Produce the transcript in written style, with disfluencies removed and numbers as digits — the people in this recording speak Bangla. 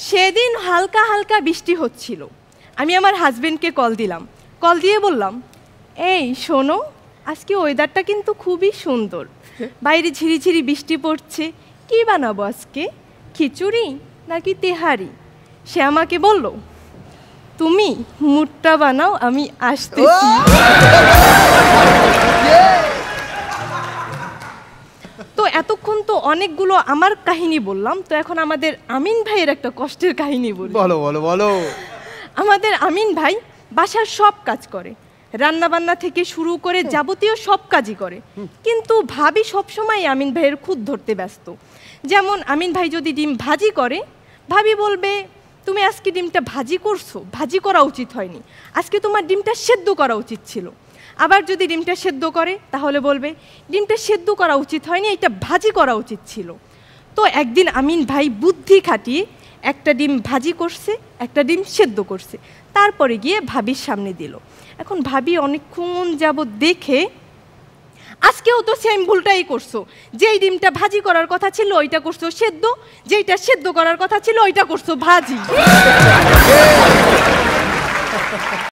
সেদিন হালকা হালকা বৃষ্টি হচ্ছিল। আমি আমার হাজবেন্ডকে কল দিলাম, কল দিয়ে বললাম, এই শোনো, আজকে ওয়েদারটা কিন্তু খুবই সুন্দর, বাইরে ঝিরিঝিরি বৃষ্টি পড়ছে, কি বানাবো আজকে, খিচুড়ি নাকি তেহারি? সে আমাকে বলল, তুমি মুটটা বানাও, আমি আসতেছি। তো এতক্ষণ তো অনেকগুলো আমার কাহিনী বললাম, তো এখন আমাদের আমিন ভাইয়ের একটা কষ্টের কাহিনী বলি। বলো বলো বলো। আমাদের আমিন ভাই বাসার সব কাজ করে, রান্না বান্না থেকে শুরু করে যাবতীয় সব কাজই করে, কিন্তু ভাবি সবসময় আমিন ভাইয়ের খুদ ধরতে ব্যস্ত। যেমন আমিন ভাই যদি ডিম ভাজি করে, ভাবি বলবে, তুমি আজকে ডিমটা ভাজি করছো, ভাজি করা উচিত হয়নি, আজকে তোমার ডিমটা সেদ্ধ করা উচিত ছিল। আবার যদি ডিমটা সেদ্ধ করে তাহলে বলবে, ডিমটা সেদ্ধ করা উচিত হয়নি, এটা ভাজি করা উচিত ছিল। তো একদিন আমিন ভাই বুদ্ধি খাটিয়ে একটা ডিম ভাজি করছে, একটা ডিম সেদ্ধ করছে, তারপরে গিয়ে ভাবির সামনে দিল। এখন ভাবি অনেকক্ষণ যাবত দেখে, আজকেও তো সেম ভুলটাই করছো, যেই ডিমটা ভাজি করার কথা ছিল ওইটা করছো সেদ্ধ, যেইটা সেদ্ধ করার কথা ছিল ওইটা করছো ভাজি।